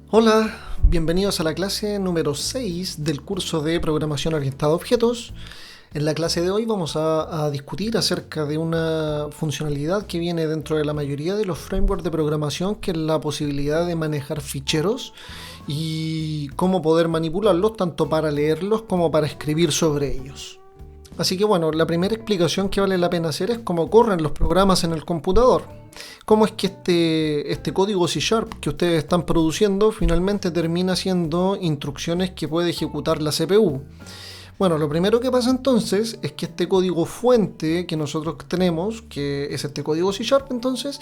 Hola, bienvenidos a la clase número 6 del curso de programación orientada a objetos. En la clase de hoy vamos a discutir acerca de una funcionalidad que viene dentro de la mayoría de los frameworks de programación, que es la posibilidad de manejar ficheros y cómo poder manipularlos tanto para leerlos como para escribir sobre ellos. Así que bueno, la primera explicación que vale la pena hacer es cómo corren los programas en el computador. Cómo es que este código C# que ustedes están produciendo finalmente termina siendo instrucciones que puede ejecutar la CPU. Bueno, lo primero que pasa entonces es que este código fuente que nosotros tenemos, que es este código C#, entonces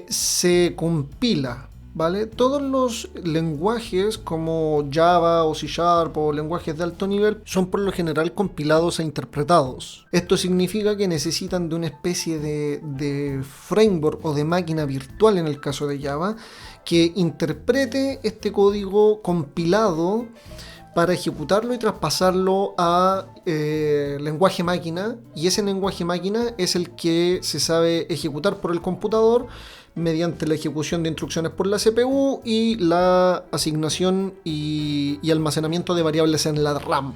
se compila. ¿Vale? Todos los lenguajes como Java o C# o lenguajes de alto nivel son por lo general compilados e interpretados. Esto significa que necesitan de una especie de framework o de máquina virtual en el caso de Java que interprete este código compilado para ejecutarlo y traspasarlo a lenguaje máquina, y ese lenguaje máquina es el que se sabe ejecutar por el computador mediante la ejecución de instrucciones por la CPU y la asignación y almacenamiento de variables en la RAM.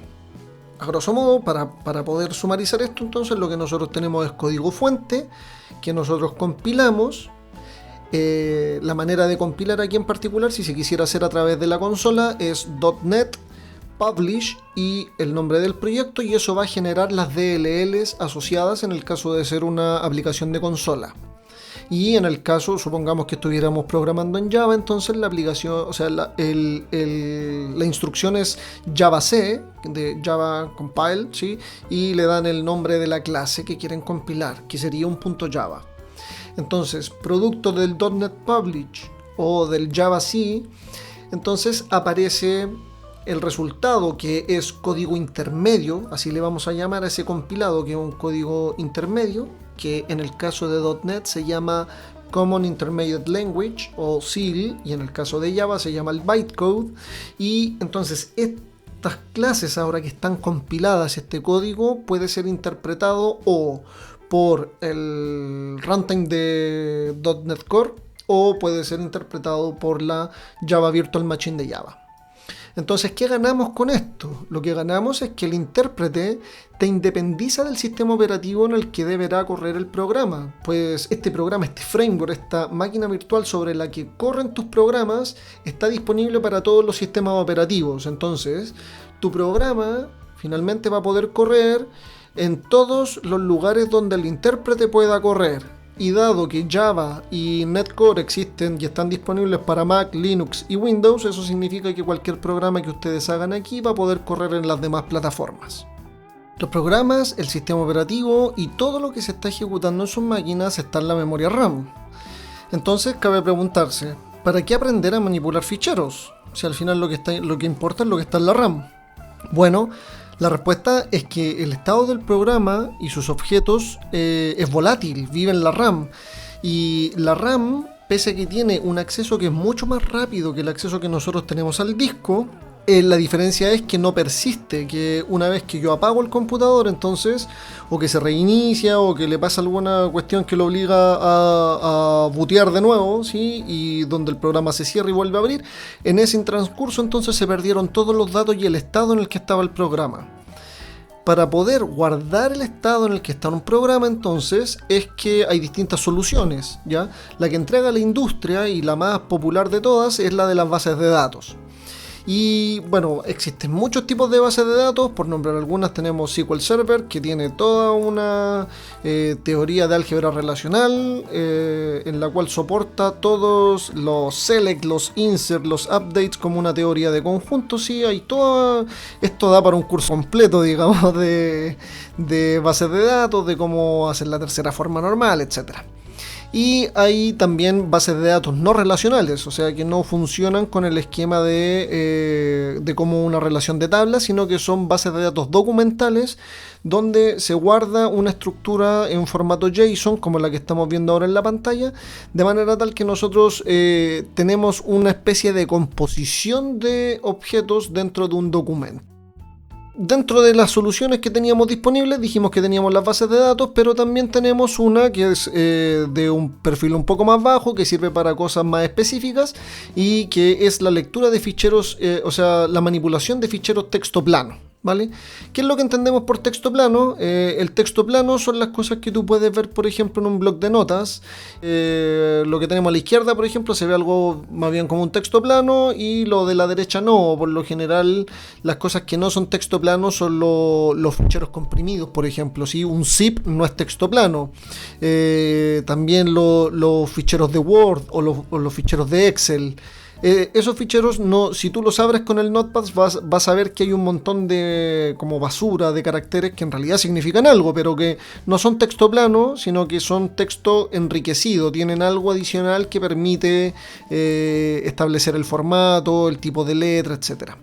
A grosso modo, para poder sumarizar esto, entonces lo que nosotros tenemos es código fuente que nosotros compilamos. La manera de compilar aquí en particular, si se quisiera hacer a través de la consola, es .NET publish y el nombre del proyecto, y eso va a generar las DLLs asociadas en el caso de ser una aplicación de consola. Y en el caso, supongamos que estuviéramos programando en Java, entonces la aplicación, o sea, la instrucción es JavaC, de Java Compile, ¿sí? Y le dan el nombre de la clase que quieren compilar, que sería un .java. Entonces, producto del .NET Publish o del JavaC, entonces aparece el resultado, que es código intermedio, así le vamos a llamar a ese compilado, que es un código intermedio, que en el caso de .NET se llama Common Intermediate Language o CIL, y en el caso de Java se llama el bytecode. Y entonces estas clases, ahora que están compiladas, este código puede ser interpretado o por el runtime de .NET Core o puede ser interpretado por la Java Virtual Machine de Java. Entonces, ¿qué ganamos con esto? Lo que ganamos es que el intérprete te independiza del sistema operativo en el que deberá correr el programa. Pues este programa, este framework, esta máquina virtual sobre la que corren tus programas, está disponible para todos los sistemas operativos. Entonces, tu programa finalmente va a poder correr en todos los lugares donde el intérprete pueda correr. Y dado que Java y NetCore existen y están disponibles para Mac, Linux y Windows, eso significa que cualquier programa que ustedes hagan aquí va a poder correr en las demás plataformas. Los programas, el sistema operativo y todo lo que se está ejecutando en sus máquinas está en la memoria RAM. Entonces cabe preguntarse, ¿para qué aprender a manipular ficheros? Si al final lo que importa es lo que está en la RAM. Bueno, la respuesta es que el estado del programa y sus objetos es volátil, vive en la RAM. Y la RAM, pese a que tiene un acceso que es mucho más rápido que el acceso que nosotros tenemos al disco, la diferencia es que no persiste, que una vez que yo apago el computador, entonces, o que se reinicia, o que le pasa alguna cuestión que lo obliga a bootear de nuevo, ¿sí? Y donde el programa se cierra y vuelve a abrir, en ese transcurso entonces se perdieron todos los datos y el estado en el que estaba el programa. Para poder guardar el estado en el que está un programa, entonces, es que hay distintas soluciones, ¿ya? La que entrega la industria y la más popular de todas es la de las bases de datos. Y bueno, existen muchos tipos de bases de datos, por nombrar algunas tenemos SQL Server, que tiene toda una teoría de álgebra relacional, en la cual soporta todos los select, los insert, los updates como una teoría de conjuntos. Sí, hay todo, esto da para un curso completo, digamos, de bases de datos, de cómo hacer la tercera forma normal, etcétera. Y hay también bases de datos no relacionales, o sea que no funcionan con el esquema de como una relación de tablas, sino que son bases de datos documentales donde se guarda una estructura en formato JSON, como la que estamos viendo ahora en la pantalla, de manera tal que nosotros tenemos una especie de composición de objetos dentro de un documento. Dentro de las soluciones que teníamos disponibles, dijimos que teníamos las bases de datos, pero también tenemos una que es de un perfil un poco más bajo, que sirve para cosas más específicas y que es la lectura de ficheros, o sea, la manipulación de ficheros texto plano. ¿Vale? ¿Qué es lo que entendemos por texto plano? El texto plano son las cosas que tú puedes ver, por ejemplo, en un bloc de notas. Lo que tenemos a la izquierda, por ejemplo, se ve algo más bien como un texto plano, y lo de la derecha no. Por lo general, las cosas que no son texto plano son los ficheros comprimidos, por ejemplo. ¿Sí? Un zip no es texto plano. También los ficheros de Word o los ficheros de Excel. Esos ficheros, no, si tú los abres con el Notepad, vas a ver que hay un montón de como basura de caracteres que en realidad significan algo, pero que no son texto plano, sino que son texto enriquecido, tienen algo adicional que permite establecer el formato, el tipo de letra, etcétera.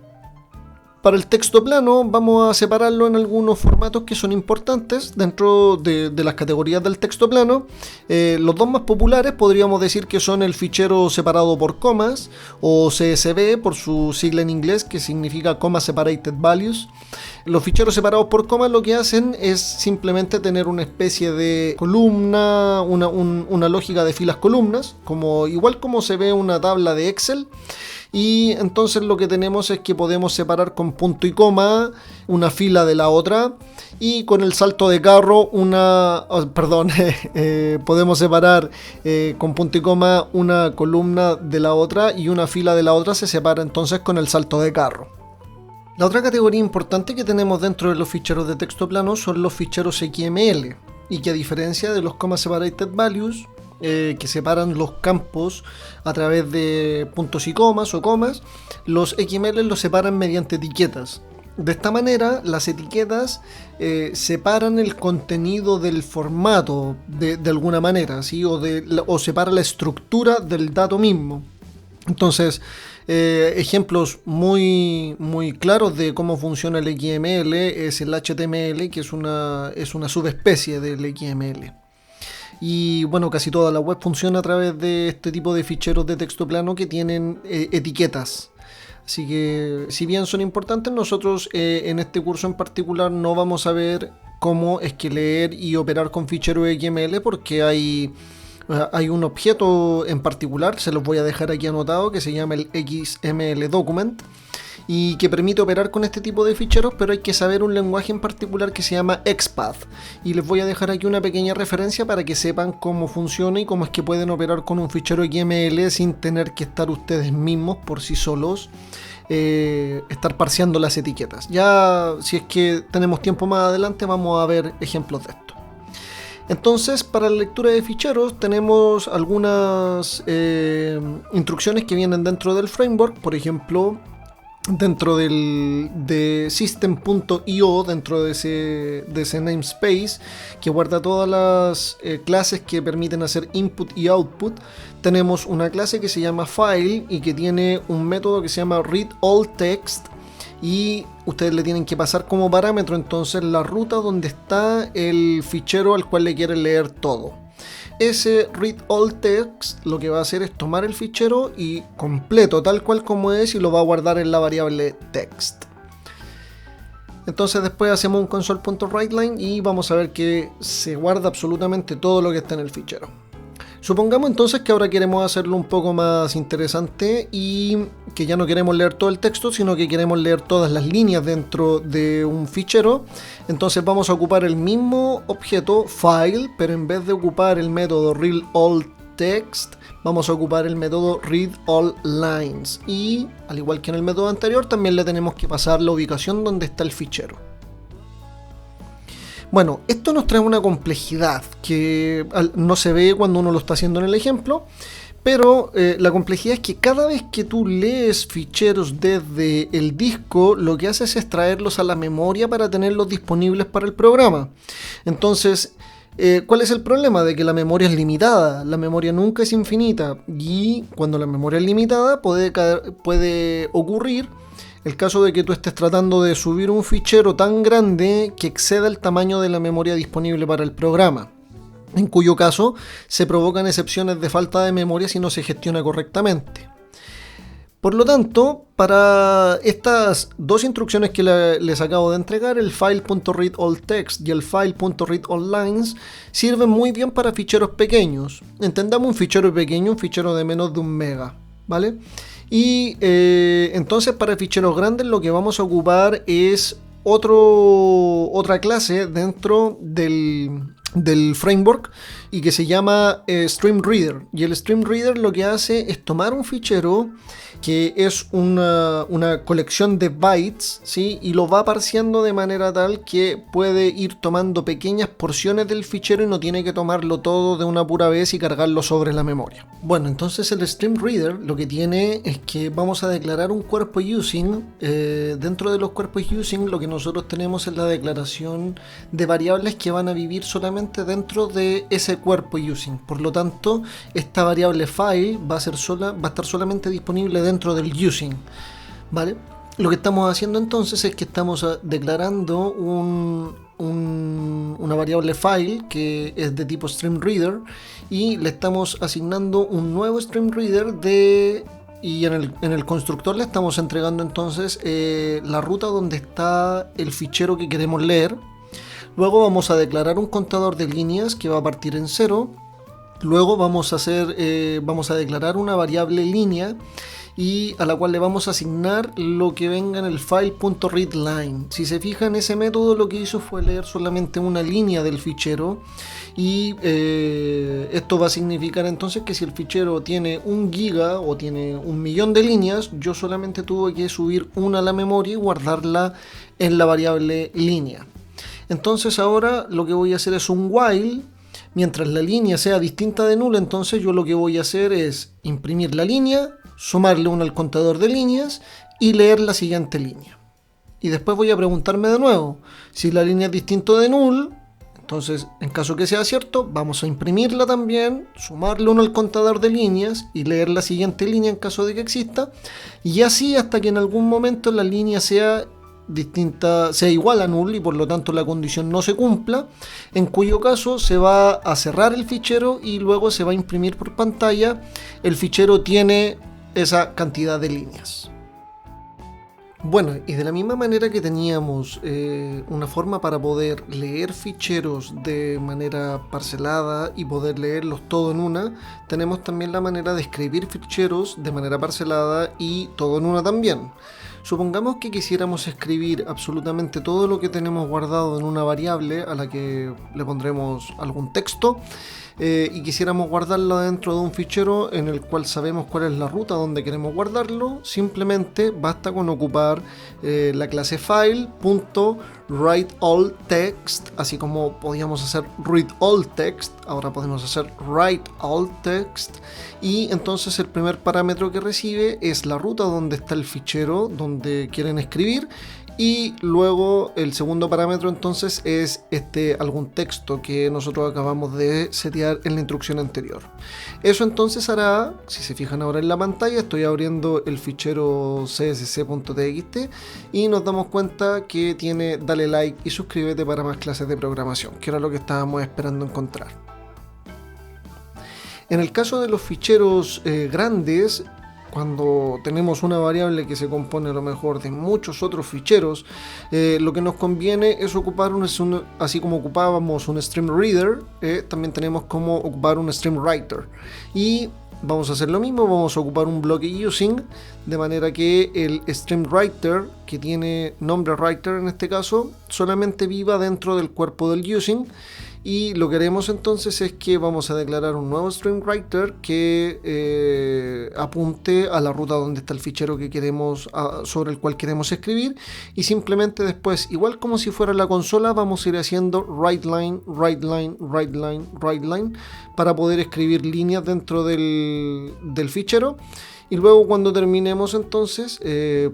Para el texto plano vamos a separarlo en algunos formatos que son importantes dentro de las categorías del texto plano. Los dos más populares podríamos decir que son el fichero separado por comas, o CSV por su sigla en inglés, que significa Comma Separated Values. Los ficheros separados por comas lo que hacen es simplemente tener una especie de columna, una lógica de filas columnas, igual como se ve una tabla de Excel. Y entonces lo que tenemos es que podemos separar con punto y coma una fila de la otra, y con el salto de carro podemos separar con punto y coma una columna de la otra, y una fila de la otra se separa entonces con el salto de carro. La otra categoría importante que tenemos dentro de los ficheros de texto plano son los ficheros XML, y que a diferencia de los Comma Separated Values, que separan los campos a través de puntos y comas o comas, los XML los separan mediante etiquetas. De esta manera, las etiquetas separan el contenido del formato de alguna manera, ¿sí? o separa la estructura del dato mismo. Entonces, ejemplos muy claros de cómo funciona el XML es el HTML, que es una subespecie del XML. Y bueno, casi toda la web funciona a través de este tipo de ficheros de texto plano que tienen etiquetas. Así que, si bien son importantes, nosotros en este curso en particular no vamos a ver cómo es que leer y operar con ficheros XML, porque hay un objeto en particular, se los voy a dejar aquí anotado, que se llama el XML Document, y que permite operar con este tipo de ficheros, pero hay que saber un lenguaje en particular que se llama XPath, y les voy a dejar aquí una pequeña referencia para que sepan cómo funciona y cómo es que pueden operar con un fichero XML sin tener que estar ustedes mismos por sí solos estar parseando las etiquetas. Ya si es que tenemos tiempo más adelante vamos a ver ejemplos de esto. Entonces, para la lectura de ficheros tenemos algunas instrucciones que vienen dentro del framework. Por ejemplo, dentro de system.io, dentro de ese namespace que guarda todas las clases que permiten hacer input y output, tenemos una clase que se llama file y que tiene un método que se llama readAllText, y ustedes le tienen que pasar como parámetro entonces la ruta donde está el fichero al cual le quieren leer todo. Ese readAllText lo que va a hacer es tomar el fichero y completo, tal cual como es, y lo va a guardar en la variable text. Entonces después hacemos un console.writeLine y vamos a ver que se guarda absolutamente todo lo que está en el fichero. Supongamos entonces que ahora queremos hacerlo un poco más interesante y que ya no queremos leer todo el texto, sino que queremos leer todas las líneas dentro de un fichero. Entonces vamos a ocupar el mismo objeto file, pero en vez de ocupar el método readAllText, vamos a ocupar el método readAllLines. Y al igual que en el método anterior, también le tenemos que pasar la ubicación donde está el fichero. Bueno, esto nos trae una complejidad que no se ve cuando uno lo está haciendo en el ejemplo, pero la complejidad es que cada vez que tú lees ficheros desde el disco, lo que haces es traerlos a la memoria para tenerlos disponibles para el programa. Entonces, ¿cuál es el problema? De que la memoria es limitada, la memoria nunca es infinita, y cuando la memoria es limitada puede ocurrir el caso de que tú estés tratando de subir un fichero tan grande que exceda el tamaño de la memoria disponible para el programa, en cuyo caso se provocan excepciones de falta de memoria si no se gestiona correctamente. Por lo tanto, para estas dos instrucciones que les acabo de entregar, el file.readAllText y el file.readAllLines, sirven muy bien para ficheros pequeños. Entendamos un fichero pequeño, un fichero de menos de 1 mega, ¿vale? Y entonces para ficheros grandes lo que vamos a ocupar es otra clase dentro del framework y que se llama StreamReader. Y el StreamReader lo que hace es tomar un fichero que es una colección de bytes, ¿sí? Y lo va parseando de manera tal que puede ir tomando pequeñas porciones del fichero y no tiene que tomarlo todo de una pura vez y cargarlo sobre la memoria. Bueno, entonces el StreamReader lo que tiene es que vamos a declarar un cuerpo using. Dentro de los cuerpos using lo que nosotros tenemos es la declaración de variables que van a vivir solamente dentro de ese cuerpo using. Por lo tanto, esta variable file va a estar solamente disponible dentro del using, ¿vale? Lo que estamos haciendo entonces es que estamos declarando una variable file que es de tipo StreamReader y le estamos asignando un nuevo StreamReader y en el constructor le estamos entregando entonces la ruta donde está el fichero que queremos leer. Luego vamos a declarar un contador de líneas que va a partir en 0. Luego vamos a declarar una variable línea y a la cual le vamos a asignar lo que venga en el file.readLine. Si se fijan, ese método lo que hizo fue leer solamente una línea del fichero y esto va a significar entonces que si el fichero tiene 1 giga o tiene 1.000.000 de líneas, yo solamente tuve que subir una a la memoria y guardarla en la variable línea. Entonces ahora lo que voy a hacer es un while. Mientras la línea sea distinta de null, entonces yo lo que voy a hacer es imprimir la línea, sumarle 1 al contador de líneas y leer la siguiente línea. Y después voy a preguntarme de nuevo, si la línea es distinta de null, entonces en caso que sea cierto, vamos a imprimirla también, sumarle 1 al contador de líneas y leer la siguiente línea en caso de que exista. Y así hasta que en algún momento la línea sea igual a null y por lo tanto la condición no se cumpla, en cuyo caso se va a cerrar el fichero y luego se va a imprimir por pantalla. El fichero tiene esa cantidad de líneas. Bueno, y de la misma manera que teníamos una forma para poder leer ficheros de manera parcelada y poder leerlos todo en una, tenemos también la manera de escribir ficheros de manera parcelada y todo en una también. Supongamos que quisiéramos escribir absolutamente todo lo que tenemos guardado en una variable a la que le pondremos algún texto y quisiéramos guardarlo dentro de un fichero en el cual sabemos cuál es la ruta donde queremos guardarlo. Simplemente basta con ocupar la clase file.writeAllText, así como podíamos hacer readAllText, ahora podemos hacer writeAllText, y entonces el primer parámetro que recibe es la ruta donde está el fichero donde quieren escribir. Y luego el segundo parámetro entonces es algún texto que nosotros acabamos de setear en la instrucción anterior. Eso entonces hará, si se fijan ahora en la pantalla, estoy abriendo el fichero csc.txt y nos damos cuenta que tiene dale like y suscríbete para más clases de programación, que era lo que estábamos esperando encontrar. En el caso de los ficheros grandes, cuando tenemos una variable que se compone a lo mejor de muchos otros ficheros, lo que nos conviene es ocupar así como ocupábamos un StreamReader, también tenemos como ocupar un StreamWriter. Y vamos a hacer lo mismo, vamos a ocupar un bloque using, de manera que el StreamWriter, que tiene nombre writer en este caso, solamente viva dentro del cuerpo del using. Y lo que haremos entonces es que vamos a declarar un nuevo StreamWriter que apunte a la ruta donde está el fichero que queremos, sobre el cual queremos escribir, y simplemente después, igual como si fuera la consola, vamos a ir haciendo writeLine, writeLine, writeLine, writeLine para poder escribir líneas dentro del fichero. Y luego cuando terminemos entonces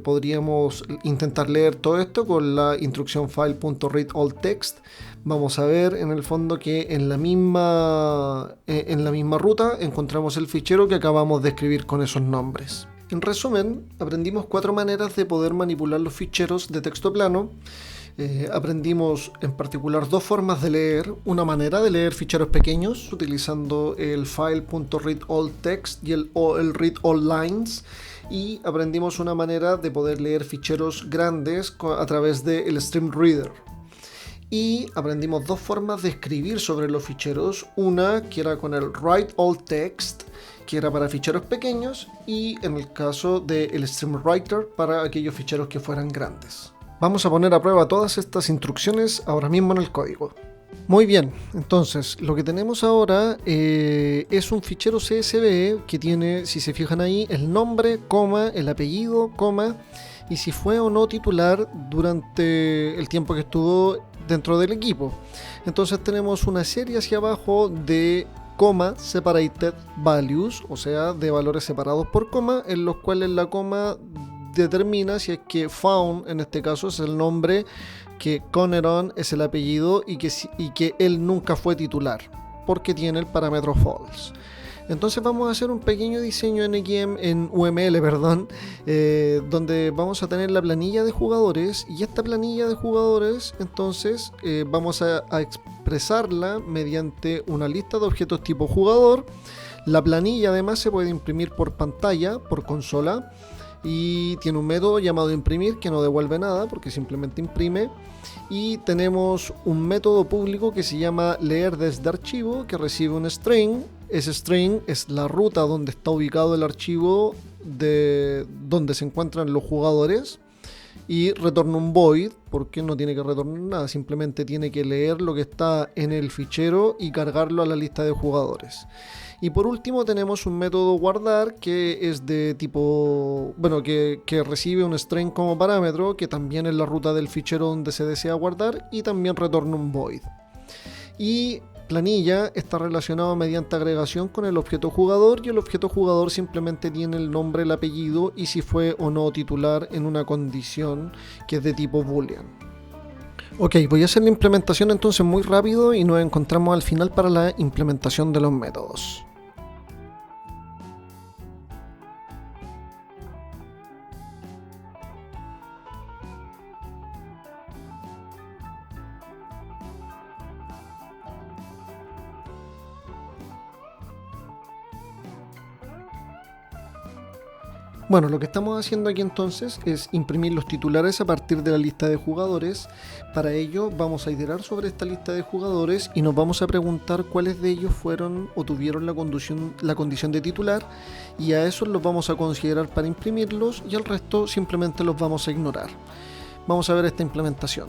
podríamos intentar leer todo esto con la instrucción file.readAllText. Vamos a ver en el fondo que en la misma ruta encontramos el fichero que acabamos de escribir con esos nombres. En resumen, aprendimos 4 maneras de poder manipular los ficheros de texto plano. Aprendimos en particular dos formas de leer, una manera de leer ficheros pequeños utilizando el file.readAllText y el readAllLines, y aprendimos una manera de poder leer ficheros grandes a través del StreamReader. Y aprendimos dos formas de escribir sobre los ficheros, una que era con el WriteAllText, que era para ficheros pequeños, y en el caso del StreamWriter para aquellos ficheros que fueran grandes. Vamos a poner a prueba todas estas instrucciones ahora mismo en el código. Muy bien, entonces lo que tenemos ahora es un fichero CSV que tiene, si se fijan ahí, el nombre, coma, el apellido, coma, y si fue o no titular durante el tiempo que estuvo dentro del equipo. Entonces tenemos una serie hacia abajo de coma separated values, o sea, de valores separados por coma, en los cuales la coma determina si es que found, en este caso, es el nombre, que Coneron es el apellido y que él nunca fue titular, porque tiene el parámetro false. Entonces vamos a hacer un pequeño diseño en UML, donde vamos a tener la planilla de jugadores, y esta planilla de jugadores entonces vamos a expresarla mediante una lista de objetos tipo jugador. La planilla además se puede imprimir por pantalla, por consola, y tiene un método llamado imprimir que no devuelve nada porque simplemente imprime. Y tenemos un método público que se llama leer desde archivo, que recibe un string. Ese string es la ruta donde está ubicado el archivo de donde se encuentran los jugadores, y retorna un void porque no tiene que retornar nada, simplemente tiene que leer lo que está en el fichero y cargarlo a la lista de jugadores. Y por último tenemos un método guardar que es de tipo, que recibe un string como parámetro, que también es la ruta del fichero donde se desea guardar, y también retorna un void. Y planilla está relacionado mediante agregación con el objeto jugador, y el objeto jugador simplemente tiene el nombre, el apellido y si fue o no titular en una condición que es de tipo boolean. Ok, voy a hacer la implementación entonces muy rápido y nos encontramos al final para la implementación de los métodos. Bueno, lo que estamos haciendo aquí entonces es imprimir los titulares a partir de la lista de jugadores. Para ello vamos a iterar sobre esta lista de jugadores y nos vamos a preguntar cuáles de ellos fueron o tuvieron la condición de titular, y a esos los vamos a considerar para imprimirlos y al resto simplemente los vamos a ignorar. Vamos a ver esta implementación.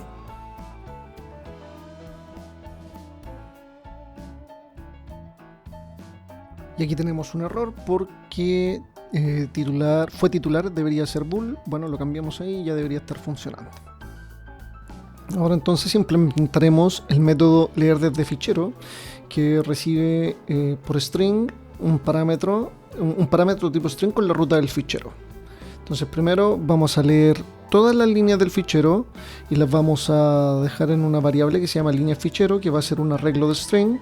Y aquí tenemos un error porque fue titular, debería ser bool. Bueno, lo cambiamos ahí y ya debería estar funcionando. Ahora entonces implementaremos el método leer desde fichero, que recibe por string un parámetro tipo string con la ruta del fichero. Entonces primero vamos a leer todas las líneas del fichero y las vamos a dejar en una variable que se llama línea fichero, que va a ser un arreglo de string.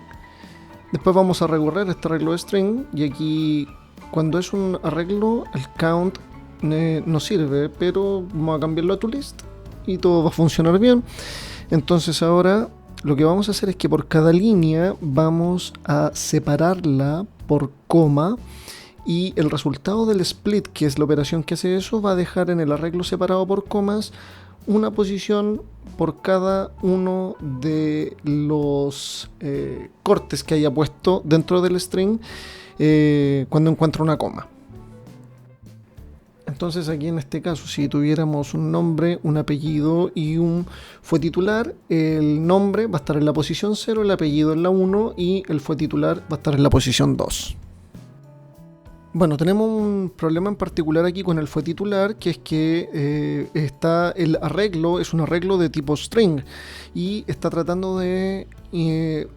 Después vamos a recorrer este arreglo de string, y aquí cuando es un arreglo el count no sirve, pero vamos a cambiarlo a toList y todo va a funcionar bien. Entonces ahora lo que vamos a hacer es que por cada línea vamos a separarla por coma, y el resultado del split, que es la operación que hace eso, va a dejar en el arreglo separado por comas una posición por cada uno de los cortes que haya puesto dentro del string cuando encuentra una coma. Entonces aquí en este caso, si tuviéramos un nombre, un apellido y un fue titular, el nombre va a estar en la posición 0, el apellido en la 1 y el fue titular va a estar en la posición 2. Bueno, tenemos un problema en particular aquí con el fue titular, que es que está el arreglo, es un arreglo de tipo string y está tratando de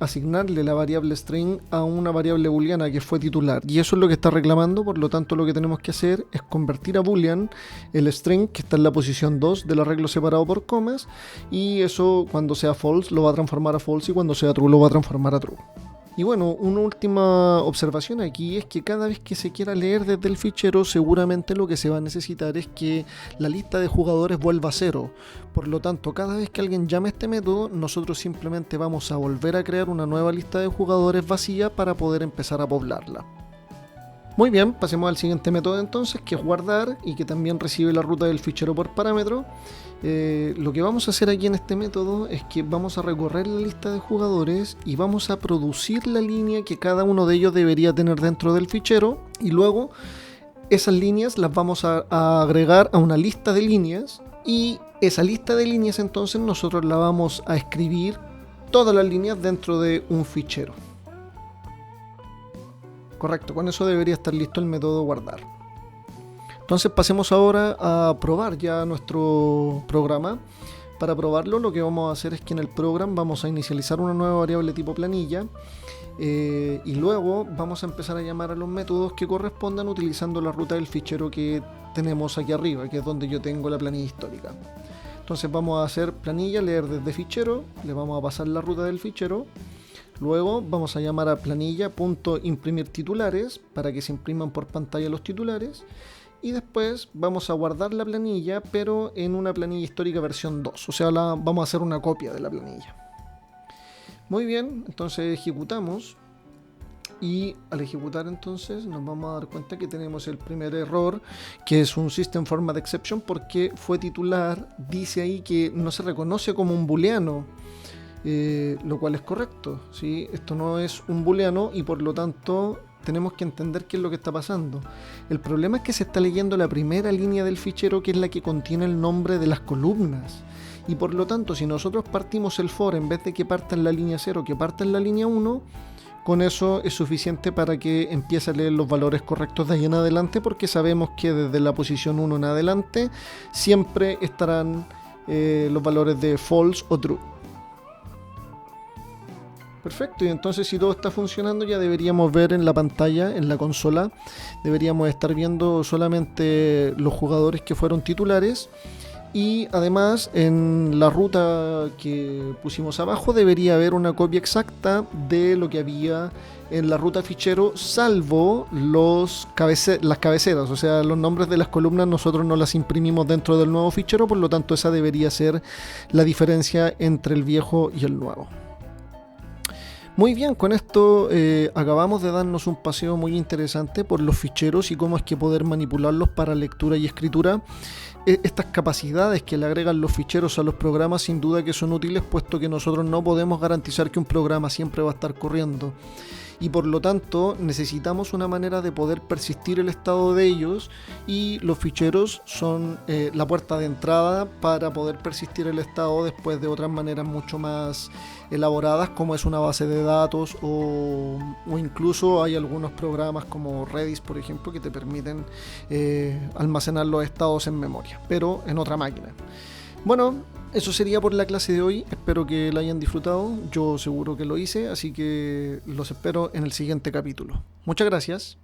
asignarle la variable string a una variable booleana que fue titular, y eso es lo que está reclamando. Por lo tanto, lo que tenemos que hacer es convertir a boolean el string que está en la posición 2 del arreglo separado por comas, y eso cuando sea false lo va a transformar a false y cuando sea true lo va a transformar a true. Y bueno, una última observación aquí es que cada vez que se quiera leer desde el fichero, seguramente lo que se va a necesitar es que la lista de jugadores vuelva a cero. Por lo tanto, cada vez que alguien llame este método, nosotros simplemente vamos a volver a crear una nueva lista de jugadores vacía para poder empezar a poblarla. Muy bien, pasemos al siguiente método entonces, que es guardar y que también recibe la ruta del fichero por parámetro. Lo que vamos a hacer aquí en este método es que vamos a recorrer la lista de jugadores y vamos a producir la línea que cada uno de ellos debería tener dentro del fichero, y luego esas líneas las vamos a agregar a una lista de líneas, y esa lista de líneas entonces nosotros la vamos a escribir todas las líneas dentro de un fichero. Correcto, con eso debería estar listo el método guardar. Entonces pasemos ahora a probar ya nuestro programa. Para probarlo, lo que vamos a hacer es que en el programa vamos a inicializar una nueva variable tipo planilla, y luego vamos a empezar a llamar a los métodos que correspondan utilizando la ruta del fichero que tenemos aquí arriba, que es donde yo tengo la planilla histórica. Entonces vamos a hacer planilla, leer desde fichero, le vamos a pasar la ruta del fichero. Luego vamos a llamar a planilla.imprimir titulares para que se impriman por pantalla los titulares. Y después vamos a guardar la planilla, pero en una planilla histórica versión 2. O sea, vamos a hacer una copia de la planilla. Muy bien, entonces ejecutamos. Y al ejecutar entonces nos vamos a dar cuenta que tenemos el primer error, que es un System Format Exception, porque fue titular, dice ahí que no se reconoce como un booleano. Lo cual es correcto, ¿sí? Esto no es un booleano y por lo tanto tenemos que entender qué es lo que está pasando. El problema es que se está leyendo la primera línea del fichero, que es la que contiene el nombre de las columnas, y por lo tanto si nosotros partimos el for, en vez de que parta en la línea 0, que parta en la línea 1, con eso es suficiente para que empiece a leer los valores correctos de ahí en adelante, porque sabemos que desde la posición 1 en adelante siempre estarán los valores de false o true. Perfecto, y entonces si todo está funcionando ya deberíamos ver en la pantalla, en la consola, deberíamos estar viendo solamente los jugadores que fueron titulares, y además en la ruta que pusimos abajo debería haber una copia exacta de lo que había en la ruta fichero, salvo las cabeceras, o sea, los nombres de las columnas nosotros no las imprimimos dentro del nuevo fichero, por lo tanto esa debería ser la diferencia entre el viejo y el nuevo. Muy bien, con esto acabamos de darnos un paseo muy interesante por los ficheros y cómo es que poder manipularlos para lectura y escritura. Estas capacidades que le agregan los ficheros a los programas sin duda que son útiles, puesto que nosotros no podemos garantizar que un programa siempre va a estar corriendo. Y por lo tanto necesitamos una manera de poder persistir el estado de ellos, y los ficheros son la puerta de entrada para poder persistir el estado después de otras maneras mucho más elaboradas, como es una base de datos o incluso hay algunos programas como Redis, por ejemplo, que te permiten almacenar los estados en memoria, pero en otra máquina. Bueno, eso sería por la clase de hoy, espero que la hayan disfrutado, yo seguro que lo hice, así que los espero en el siguiente capítulo. Muchas gracias.